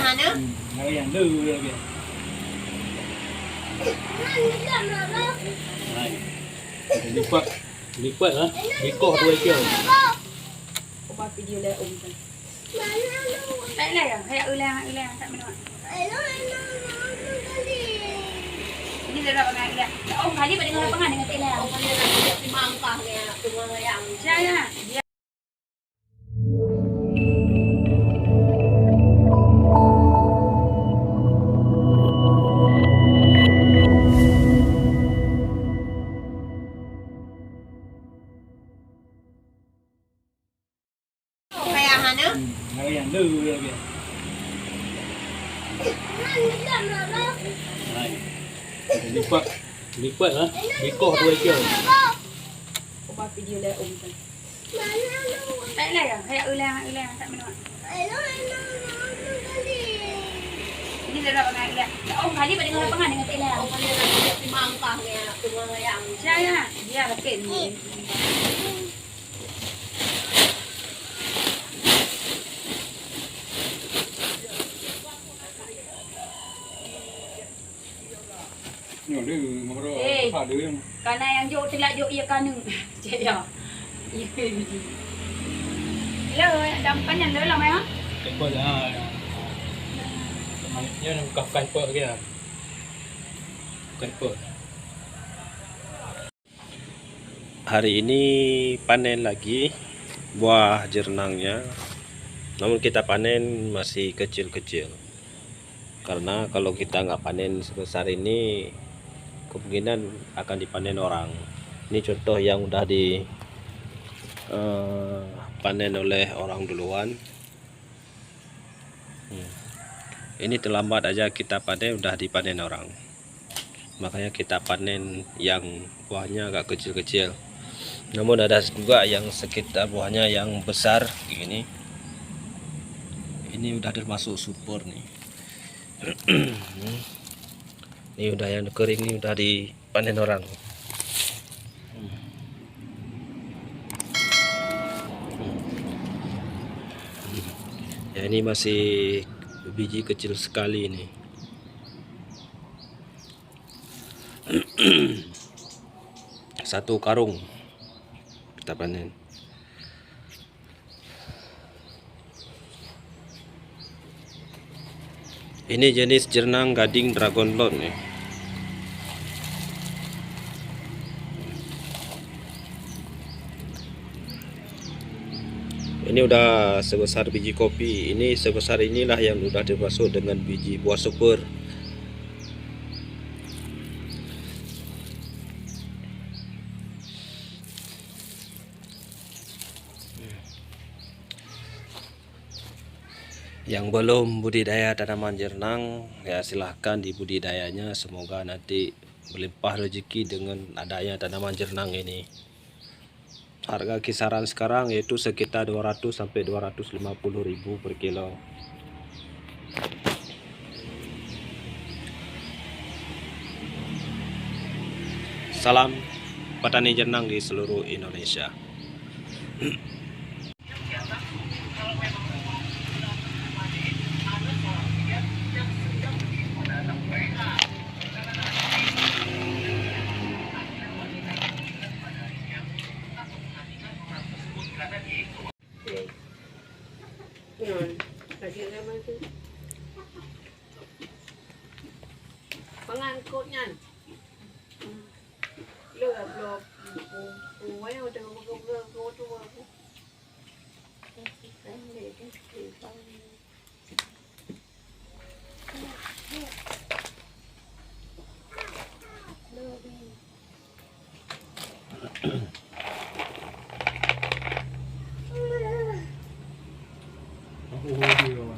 hả nữa? Ngay yang đưa ra kìa. Này. Lipat hả? Lipat đuôi kìa. Coba video le om kan. Lại này à? Hay là ư le tại mình nói. Ini dah nak le. Om kali pada dengan pengan dengan tele. Ông kali nak dimangkah ni, tunggu yang. Saya. Kayak hả nữa? Ngay yang đưa ra kìa. Này. Lipat hả? Lipat đuôi kìa. Coba video le om kan. Lại này à? Hay là ư le tại mình nói. Ini dah nak le. Om kali pada dengan pengan dengan tele. Ông kali nak dimangkah ni, tunggu yang. Saya. Dia lah pen ni. Nhỏ đưa mà rồi Ê. thả đưa em. Karena yang jauh tidak jauh ia kanung. Cik ya. Iya biji. Lo dampan yang lo lah mai ha. Cái bờ là nhớ nó cặp cái bờ kìa. Cái bờ. Hari ini panen lagi buah jernangnya, namun kita panen masih kecil-kecil karena kalau kita nggak panen sebesar ini kemungkinan akan dipanen orang. Ini contoh yang udah panen oleh orang duluan. Ini terlambat aja kita panen, udah dipanen orang, makanya kita panen yang buahnya agak kecil-kecil. Namun ada juga yang sekitar buahnya yang besar gini. Ini udah termasuk super nih. Ini udah yang kering, ini udah dipanen orang. Ya ini masih biji kecil sekali ini. Satu karung kita panen. Ini jenis jernang gading dragon lord nih. Ini udah sebesar biji kopi. Ini sebesar inilah yang udah termasuk dengan biji buah super. Yang belum budidaya tanaman jernang ya silahkan dibudidayanya, semoga nanti melimpah rezeki dengan adanya tanaman jernang ini. Harga kisaran sekarang yaitu sekitar 200 sampai 250.000 per kilo. Salam petani jernang di seluruh Indonesia. Pengangkut nyan. Lop quay ở đâu cô tu aku. Nó hô hô đi rồi.